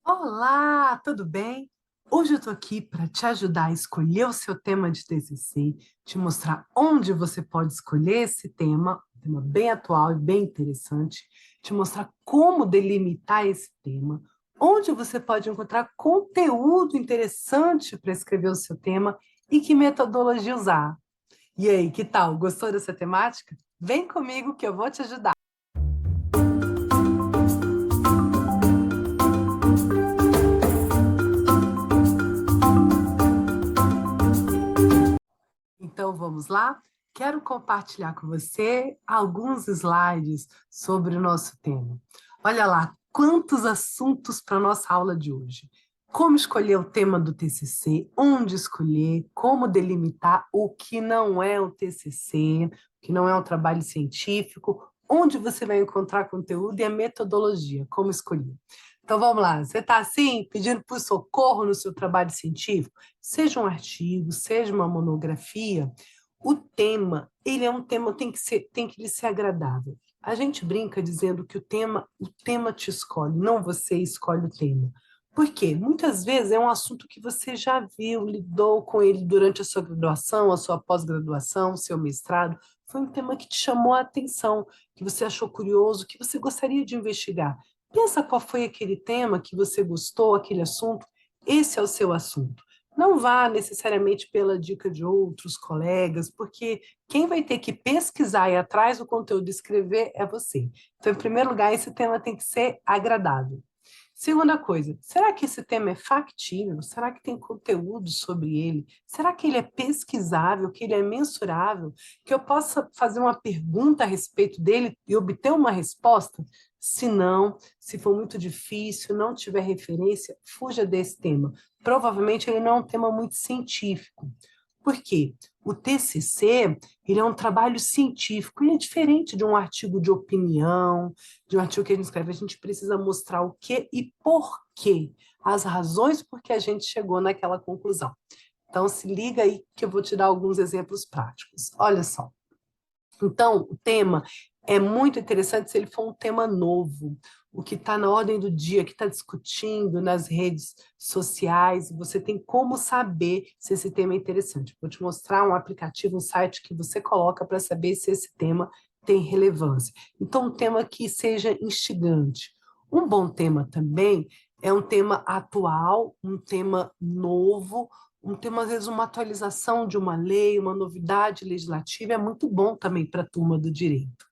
Olá, tudo bem? Hoje eu estou aqui para te ajudar a escolher o seu tema de TCC, te mostrar onde você pode escolher esse tema, um tema bem atual e bem interessante, te mostrar como delimitar esse tema, onde você pode encontrar conteúdo interessante para escrever o seu tema e que metodologia usar. E aí, que tal? Gostou dessa temática? Vem comigo que eu vou te ajudar. Então vamos lá? Quero compartilhar com você alguns slides sobre o nosso tema. Olha lá, quantos assuntos para a nossa aula de hoje. Como escolher o tema do TCC, onde escolher, como delimitar o que não é o TCC, o que não é um trabalho científico, onde você vai encontrar conteúdo e a metodologia, como escolher. Então vamos lá, você está assim, pedindo por socorro no seu trabalho científico? Seja um artigo, seja uma monografia, o tema, ele é um tema, tem que lhe ser agradável. A gente brinca dizendo que o tema te escolhe, não você escolhe o tema. Por quê? Muitas vezes é um assunto que você já viu, lidou com ele durante a sua graduação, a sua pós-graduação, o seu mestrado. Foi um tema que te chamou a atenção, que você achou curioso, que você gostaria de investigar. Pensa qual foi aquele tema que você gostou, aquele assunto. Esse é o seu assunto. Não vá necessariamente pela dica de outros colegas, porque quem vai ter que pesquisar e ir atrás do conteúdo e escrever é você. Então, em primeiro lugar, esse tema tem que ser agradável. Segunda coisa, será que esse tema é factível? Será que tem conteúdo sobre ele? Será que ele é pesquisável, que ele é mensurável? Que eu possa fazer uma pergunta a respeito dele e obter uma resposta? Se não, se for muito difícil, não tiver referência, fuja desse tema. Provavelmente ele não é um tema muito científico. Por quê? O TCC, ele é um trabalho científico, ele é diferente de um artigo de opinião, de um artigo que a gente escreve. A gente precisa mostrar o que e por quê, as razões por que a gente chegou naquela conclusão. Então, se liga aí que eu vou te dar alguns exemplos práticos. Olha só. Então, o tema é muito interessante se ele for um tema novo, o que está na ordem do dia, que está discutindo nas redes sociais, você tem como saber se esse tema é interessante. Vou te mostrar um aplicativo, um site que você coloca para saber se esse tema tem relevância. Então, um tema que seja instigante. Um bom tema também é um tema atual, um tema novo, um tema, às vezes, uma atualização de uma lei, uma novidade legislativa, é muito bom também para a turma do direito.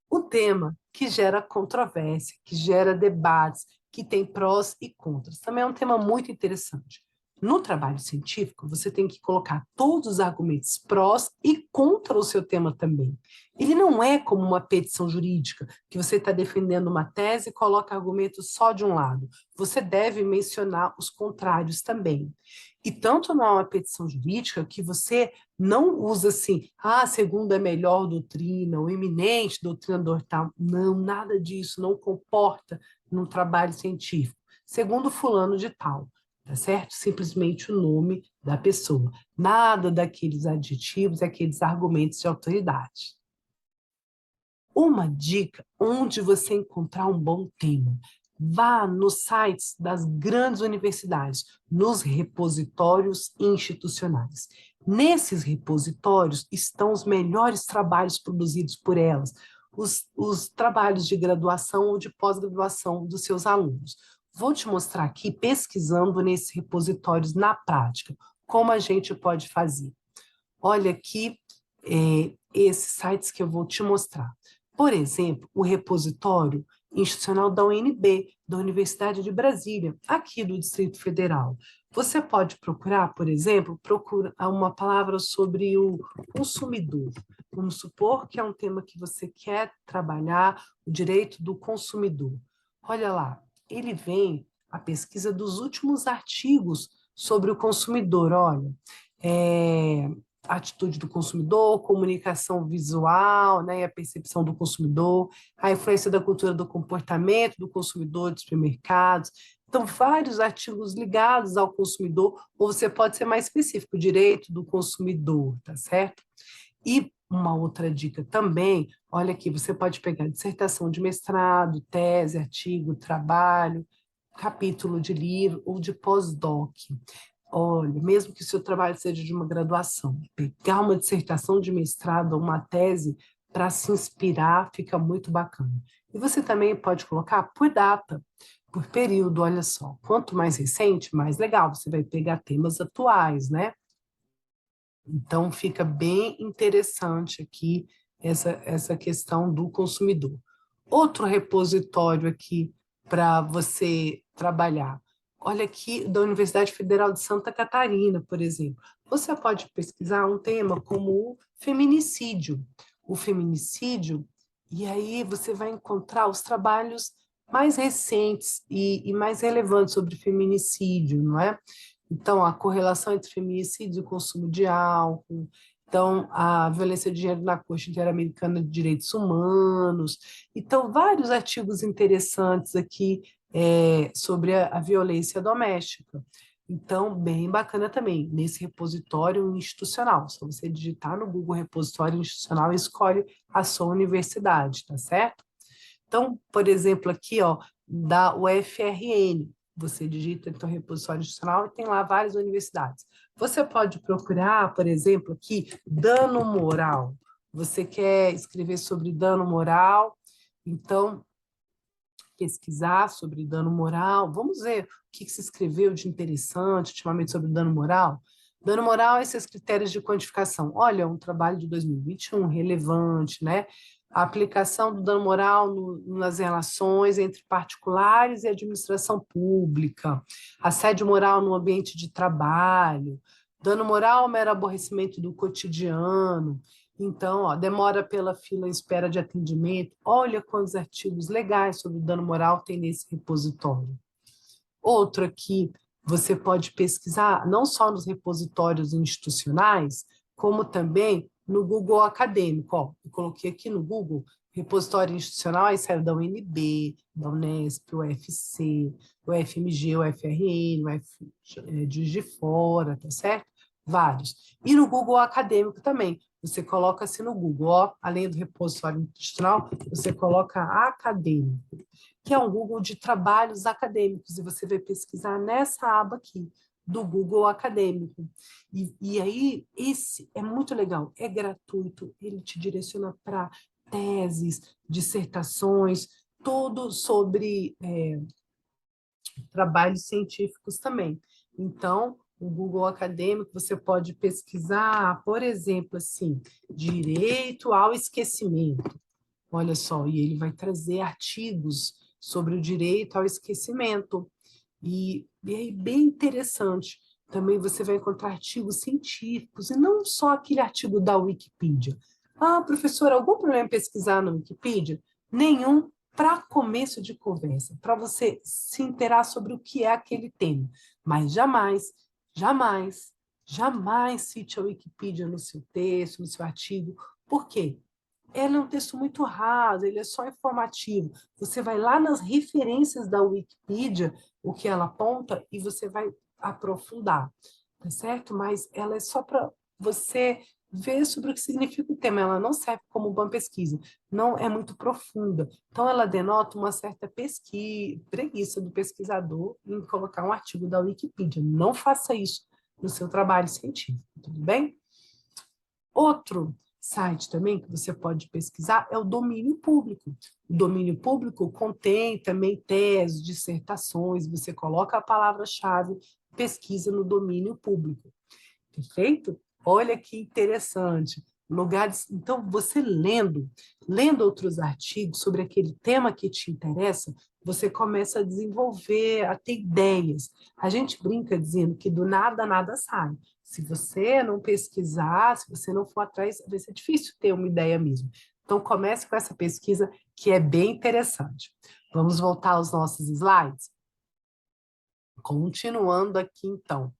O tema que gera controvérsia, que gera debates, que tem prós e contras, também é um tema muito interessante. No trabalho científico, você tem que colocar todos os argumentos prós e contra o seu tema também. Ele não é como uma petição jurídica, que você está defendendo uma tese e coloca argumentos só de um lado. Você deve mencionar os contrários também. E tanto não é uma petição jurídica que você não usa assim, segundo a melhor doutrina, o eminente doutrinador tal. Não, nada disso, não comporta num trabalho científico. Segundo fulano de tal, tá certo? Simplesmente o nome da pessoa. Nada daqueles adjetivos, aqueles argumentos de autoridade. Uma dica onde você encontrar um bom tema. Vá nos sites das grandes universidades, nos repositórios institucionais. Nesses repositórios estão os melhores trabalhos produzidos por elas, os trabalhos de graduação ou de pós-graduação dos seus alunos. Vou te mostrar aqui, pesquisando nesses repositórios na prática, como a gente pode fazer. Olha aqui esses sites que eu vou te mostrar. Por exemplo, o repositório institucional da UNB, da Universidade de Brasília, aqui do Distrito Federal. Você pode procurar, por exemplo, procurar uma palavra sobre o consumidor. Vamos supor que é um tema que você quer trabalhar, o direito do consumidor. Olha lá, ele vem a pesquisa dos últimos artigos sobre o consumidor. Olha, atitude do consumidor, comunicação visual, né, e a percepção do consumidor, a influência da cultura do comportamento do consumidor de supermercados. Então, vários artigos ligados ao consumidor, ou você pode ser mais específico, direito do consumidor, tá certo? E uma outra dica também, olha aqui, você pode pegar dissertação de mestrado, tese, artigo, trabalho, capítulo de livro ou de pós-doc. Olha, mesmo que o seu trabalho seja de uma graduação, pegar uma dissertação de mestrado ou uma tese para se inspirar fica muito bacana. E você também pode colocar por data, por período, olha só. Quanto mais recente, mais legal. Você vai pegar temas atuais, né? Então, fica bem interessante aqui essa questão do consumidor. Outro repositório aqui para você trabalhar. Olha aqui, da Universidade Federal de Santa Catarina, por exemplo. Você pode pesquisar um tema como o feminicídio. O feminicídio, e aí você vai encontrar os trabalhos mais recentes e mais relevantes sobre feminicídio, não é? Então, a correlação entre feminicídio e consumo de álcool, então, a violência de gênero na Corte Interamericana de Direitos Humanos. Então, vários artigos interessantes aqui sobre a violência doméstica. Então, bem bacana também, nesse repositório institucional. Se você digitar no Google repositório institucional, escolhe a sua universidade, tá certo? Então, por exemplo, aqui, ó, da UFRN, você digita então repositório institucional e tem lá várias universidades. Você pode procurar, por exemplo, aqui, dano moral. Você quer escrever sobre dano moral, então pesquisar sobre dano moral. Vamos ver o que se escreveu de interessante ultimamente sobre dano moral. Dano moral, esses critérios de quantificação. Olha, um trabalho de 2021 relevante, né? A aplicação do dano moral nas relações entre particulares e administração pública, assédio moral no ambiente de trabalho, dano moral, mero aborrecimento do cotidiano. Então, ó, demora pela fila em espera de atendimento. Olha quantos artigos legais sobre dano moral tem nesse repositório. Outro aqui, você pode pesquisar não só nos repositórios institucionais, como também no Google Acadêmico. Ó, eu coloquei aqui no Google repositório institucional, aí saiu da UNB, da Unesp, UFC, UFMG, UFRN, Juiz de Fora, tá certo? Vários. E no Google Acadêmico também. Você coloca assim no Google, ó, além do repositório institucional, você coloca acadêmico, que é um Google de trabalhos acadêmicos, e você vai pesquisar nessa aba aqui, do Google Acadêmico. E aí, esse é muito legal, é gratuito, ele te direciona para teses, dissertações, tudo sobre trabalhos científicos também. Então, o Google Acadêmico, você pode pesquisar, por exemplo, assim, direito ao esquecimento. Olha só, e ele vai trazer artigos sobre o direito ao esquecimento. E aí, bem interessante. Também você vai encontrar artigos científicos, e não só aquele artigo da Wikipedia. Ah, professor, algum problema em pesquisar na Wikipedia? Nenhum, para começo de conversa, para você se inteirar sobre o que é aquele tema. Mas jamais, jamais, jamais cite a Wikipedia no seu texto, no seu artigo. Por quê? Ele é um texto muito raso, ele é só informativo. Você vai lá nas referências da Wikipedia, o que ela aponta, e você vai aprofundar, tá certo? Mas ela é só para você ver sobre o que significa o tema, ela não serve como uma pesquisa, não é muito profunda. Então, ela denota uma certa preguiça do pesquisador em colocar um artigo da Wikipedia. Não faça isso no seu trabalho científico, tudo bem? Outro site também que você pode pesquisar é o domínio público. O domínio público contém também teses, dissertações, você coloca a palavra-chave, pesquisa no domínio público. Perfeito? Olha que interessante. Lugares, então, você lendo outros artigos sobre aquele tema que te interessa, você começa a desenvolver, a ter ideias. A gente brinca dizendo que do nada nada sai. Se você não pesquisar, se você não for atrás, vai ser difícil ter uma ideia mesmo. Então, comece com essa pesquisa que é bem interessante. Vamos voltar aos nossos slides? Continuando aqui, então.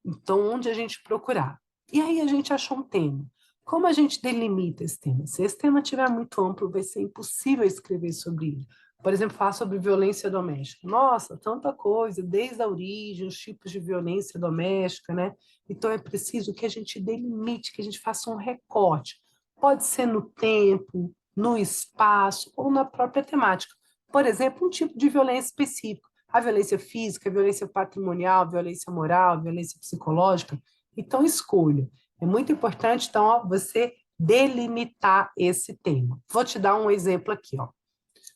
Então, onde a gente procurar? E aí a gente achou um tema. Como a gente delimita esse tema? Se esse tema estiver muito amplo, vai ser impossível escrever sobre ele. Por exemplo, falar sobre violência doméstica. Nossa, tanta coisa, desde a origem, os tipos de violência doméstica, né? Então é preciso que a gente delimite, que a gente faça um recorte. Pode ser no tempo, no espaço ou na própria temática. por exemplo, um tipo de violência específico. A violência física, a violência patrimonial, a violência moral, a violência psicológica. Então, escolha. É muito importante, então, ó, você delimitar esse tema. Vou te dar um exemplo aqui, ó.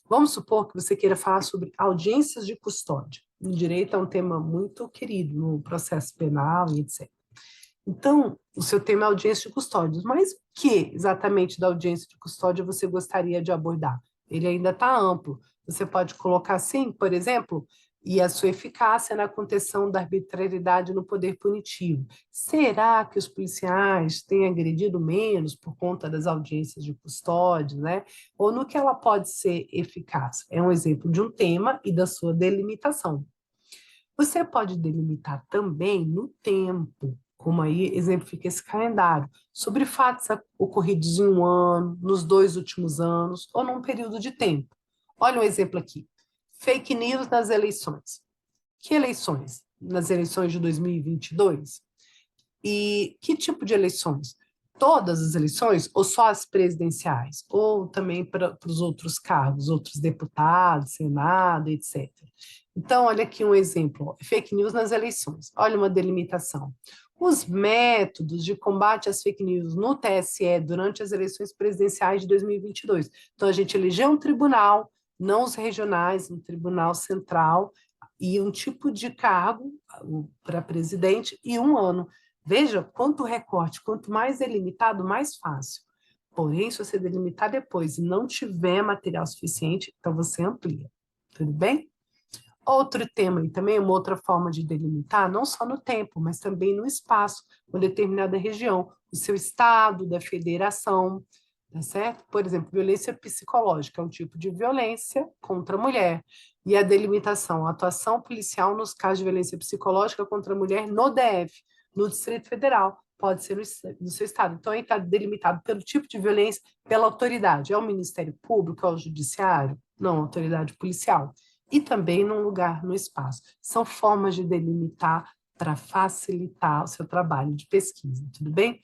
Vamos supor que você queira falar sobre audiências de custódia. O direito é um tema muito querido no processo penal e etc. Então, o seu tema é audiência de custódia, mas o que exatamente da audiência de custódia você gostaria de abordar? Ele ainda está amplo. Você pode colocar assim, por exemplo, e a sua eficácia na contenção da arbitrariedade no poder punitivo. Será que os policiais têm agredido menos por conta das audiências de custódia, né? Ou no que ela pode ser eficaz? É um exemplo de um tema e da sua delimitação. Você pode delimitar também no tempo, como aí exemplifica esse calendário, sobre fatos ocorridos em um ano, nos 2 últimos anos, ou num período de tempo. Olha um exemplo aqui. Fake news nas eleições. Que eleições? Nas eleições de 2022? E que tipo de eleições? Todas as eleições ou só as presidenciais? Ou também para os outros cargos, outros deputados, Senado, etc. Então, olha aqui um exemplo, ó, fake news nas eleições. Olha uma delimitação. Os métodos de combate às fake news no TSE durante as eleições presidenciais de 2022. Então, a gente elegeu um tribunal, não os regionais, um tribunal central, e um tipo de cargo para presidente e um ano. Veja, quanto recorte, quanto mais delimitado, mais fácil. Porém, se você delimitar depois e não tiver material suficiente, então você amplia. Tudo bem? Outro tema e também uma outra forma de delimitar, não só no tempo, mas também no espaço, uma determinada região, o seu estado, da federação, tá certo? Por exemplo, violência psicológica é um tipo de violência contra a mulher. E a delimitação, a atuação policial nos casos de violência psicológica contra a mulher no DF, no Distrito Federal, pode ser no seu estado. Então, aí está delimitado pelo tipo de violência, pela autoridade. É o Ministério Público, é o Judiciário? Não, a autoridade policial e também num lugar, no espaço. São formas de delimitar para facilitar o seu trabalho de pesquisa, tudo bem?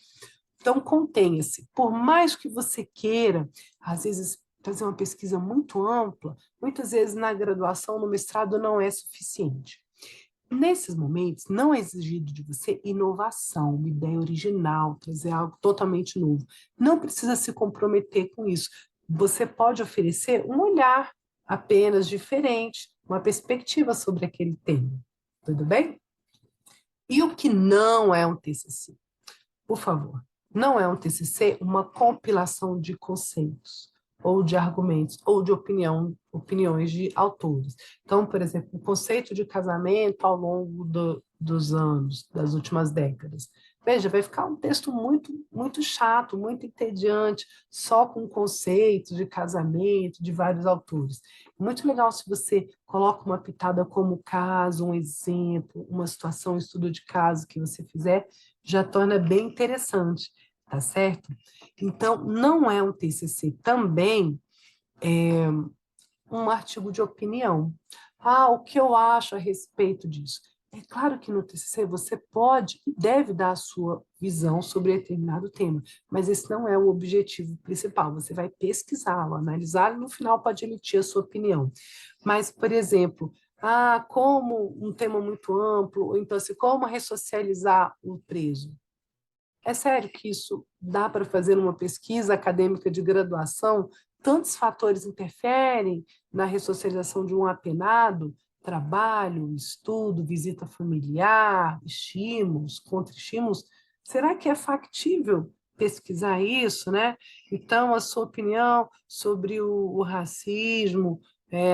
Então, contenha-se. Por mais que você queira, às vezes, fazer uma pesquisa muito ampla, muitas vezes na graduação, no mestrado, não é suficiente. Nesses momentos, não é exigido de você inovação, uma ideia original, trazer algo totalmente novo. Não precisa se comprometer com isso. Você pode oferecer um olhar apenas diferente, uma perspectiva sobre aquele tema. Tudo bem? E o que não é um TCC? Por favor, não é um TCC uma compilação de conceitos, ou de argumentos, ou de opiniões de autores. Então, por exemplo, o conceito de casamento ao longo dos anos, das últimas décadas. Veja, vai ficar um texto muito, muito chato, muito entediante, só com conceitos de casamento de vários autores. Muito legal se você coloca uma pitada como caso, um exemplo, uma situação, um estudo de caso que você fizer, já torna bem interessante, tá certo? Então, não é um TCC também um artigo de opinião. Ah, o que eu acho a respeito disso? É claro que no TCC você pode e deve dar a sua visão sobre determinado tema, mas esse não é o objetivo principal. Você vai pesquisá-lo, analisá-lo e no final pode emitir a sua opinião. Mas, por exemplo, como um tema muito amplo, ou então assim, como ressocializar o preso? É sério que isso dá para fazer uma pesquisa acadêmica de graduação? Tantos fatores interferem na ressocialização de um apenado? Trabalho, estudo, visita familiar, estímulos, contra-estímulos. Será que é factível pesquisar isso, né? Então, a sua opinião sobre o racismo,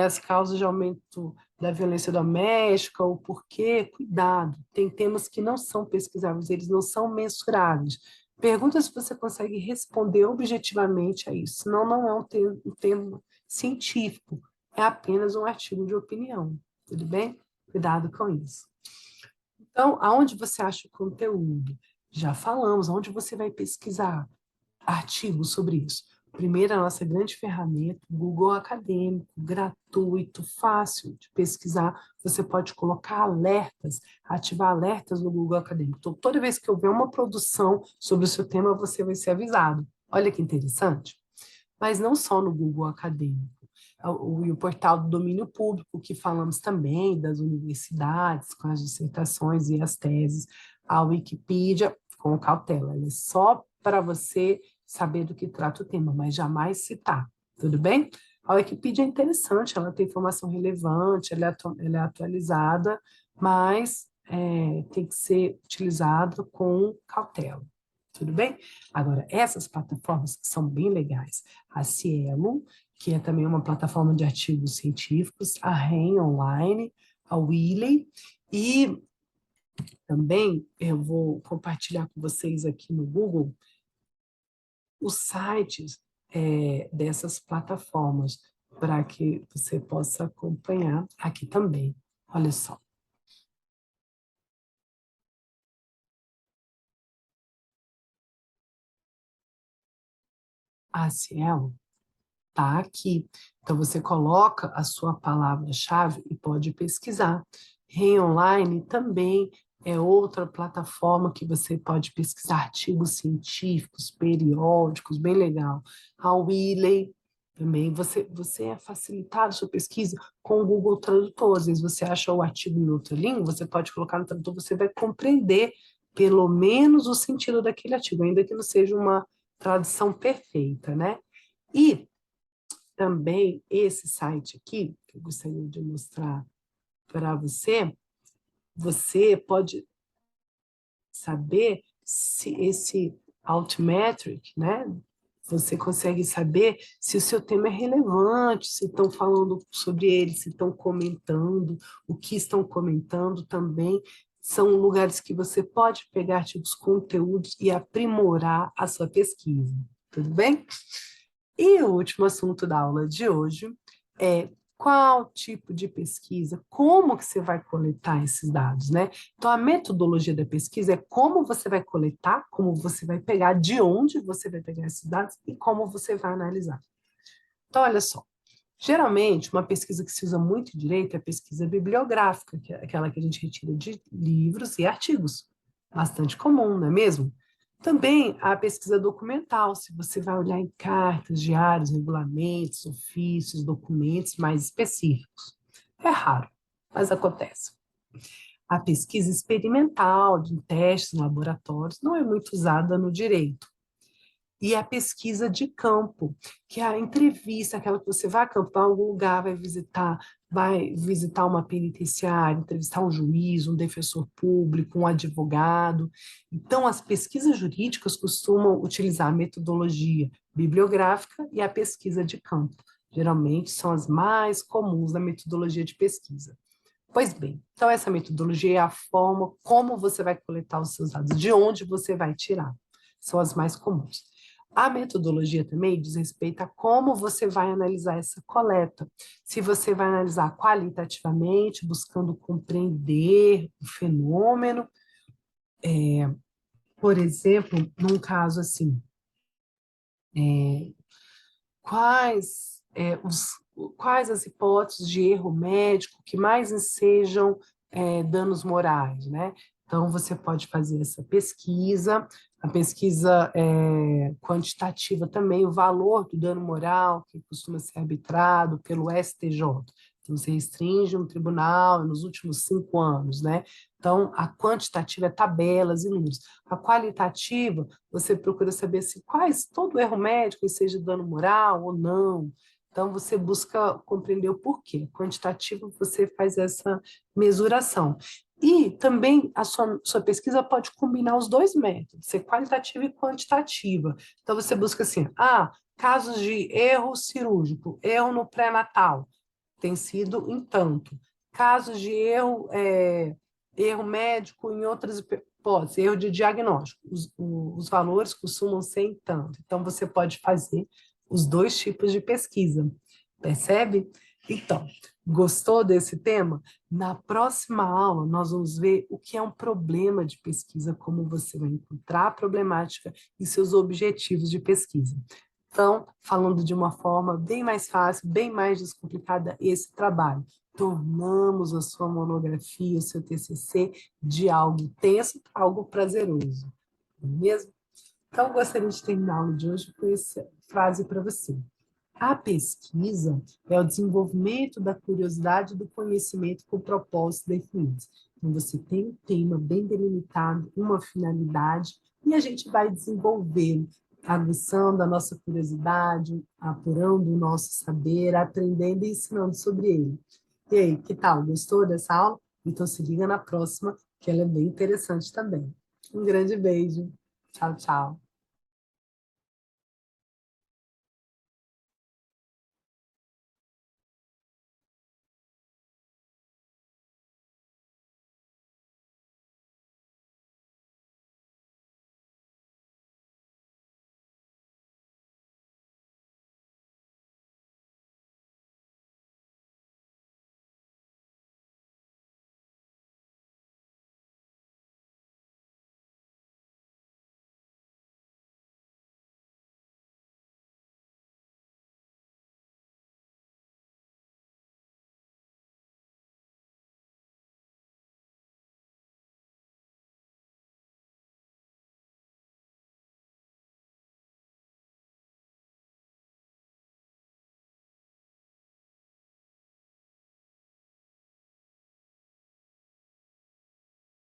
as causas de aumento da violência doméstica, o porquê, cuidado, tem temas que não são pesquisáveis, eles não são mensuráveis. Pergunta se você consegue responder objetivamente a isso, senão não é um tema científico, é apenas um artigo de opinião, tudo bem? Cuidado com isso. Então, aonde você acha o conteúdo? Já falamos, aonde você vai pesquisar artigos sobre isso. Primeiro, a nossa grande ferramenta, o Google Acadêmico, gratuito, fácil de pesquisar. Você pode colocar alertas, ativar alertas no Google Acadêmico. Então, toda vez que houver uma produção sobre o seu tema, você vai ser avisado. Olha que interessante. Mas não só no Google Acadêmico. o portal do domínio público, que falamos também das universidades, com as dissertações e as teses, a Wikipedia, com cautela. Ela é só para você saber do que trata o tema, mas jamais citar, tudo bem? A Wikipedia é interessante, ela tem informação relevante, ela é atualizada, mas tem que ser utilizada com cautela, tudo bem? Agora, essas plataformas que são bem legais, a Cielo, que é também uma plataforma de artigos científicos, a REN Online, a Wiley, e também eu vou compartilhar com vocês aqui no Google os sites dessas plataformas, para que você possa acompanhar aqui também. Olha só. A Cielo está aqui. Então, você coloca a sua palavra-chave e pode pesquisar. Rei Online também é outra plataforma que você pode pesquisar artigos científicos, periódicos, bem legal. A Wiley também, você é facilitado a sua pesquisa com o Google Tradutor. Às vezes você acha o artigo em outra língua, você pode colocar no tradutor, você vai compreender pelo menos o sentido daquele artigo, ainda que não seja uma tradução perfeita, né? E também esse site aqui, que eu gostaria de mostrar para você, você pode saber se esse Altmetric, né? Você consegue saber se o seu tema é relevante, se estão falando sobre ele, se estão comentando, o que estão comentando também. São lugares que você pode pegar artigos, conteúdos e aprimorar a sua pesquisa. Tudo bem? E o último assunto da aula de hoje é qual tipo de pesquisa, como que você vai coletar esses dados, né? Então, a metodologia da pesquisa é como você vai coletar, como você vai pegar, de onde você vai pegar esses dados e como você vai analisar. Então, olha só, geralmente, uma pesquisa que se usa muito em direito é a pesquisa bibliográfica, que é aquela que a gente retira de livros e artigos. Bastante comum, não é mesmo? Também a pesquisa documental, se você vai olhar em cartas, diários, regulamentos, ofícios, documentos mais específicos. É raro, mas acontece. A pesquisa experimental, de testes em laboratórios, não é muito usada no direito. E a pesquisa de campo, que é a entrevista, aquela que você vai acampar em algum lugar, vai visitar uma penitenciária, entrevistar um juiz, um defensor público, um advogado. Então, as pesquisas jurídicas costumam utilizar a metodologia bibliográfica e a pesquisa de campo. Geralmente são as mais comuns da metodologia de pesquisa. Pois bem, então essa metodologia é a forma como você vai coletar os seus dados, de onde você vai tirar. São as mais comuns. A metodologia também diz respeito a como você vai analisar essa coleta. Se você vai analisar qualitativamente, buscando compreender o fenômeno, por exemplo, num caso assim, quais as hipóteses de erro médico que mais ensejam danos morais, né? Então, você pode fazer essa pesquisa, a pesquisa quantitativa também, o valor do dano moral, que costuma ser arbitrado pelo STJ. Então, você restringe um tribunal nos últimos 5 anos, né? Então, a quantitativa é tabelas e números. A qualitativa, você procura saber se todo erro médico seja dano moral ou não. Então, você busca compreender o porquê. Quantitativo, você faz essa mesuração. E também a sua pesquisa pode combinar os dois métodos, ser qualitativa e quantitativa. Então, você busca assim, casos de erro cirúrgico, erro no pré-natal, tem sido em tanto. Casos de erro médico em outras hipóteses, erro de diagnóstico, os valores costumam ser em tanto. Então, você pode fazer os dois tipos de pesquisa, percebe? Então, gostou desse tema? Na próxima aula, nós vamos ver o que é um problema de pesquisa, como você vai encontrar a problemática e seus objetivos de pesquisa. Então, falando de uma forma bem mais fácil, bem mais descomplicada, esse trabalho. Tornamos a sua monografia, o seu TCC, de algo tenso para algo prazeroso. Não é mesmo? Então, eu gostaria de terminar a aula de hoje com essa frase para você. A pesquisa é o desenvolvimento da curiosidade e do conhecimento com propósitos definidos. Então, você tem um tema bem delimitado, uma finalidade, e a gente vai desenvolvendo, aguçando a nossa curiosidade, apurando o nosso saber, aprendendo e ensinando sobre ele. E aí, que tal? Gostou dessa aula? Então, se liga na próxima, que ela é bem interessante também. Um grande beijo. Tchau, tchau.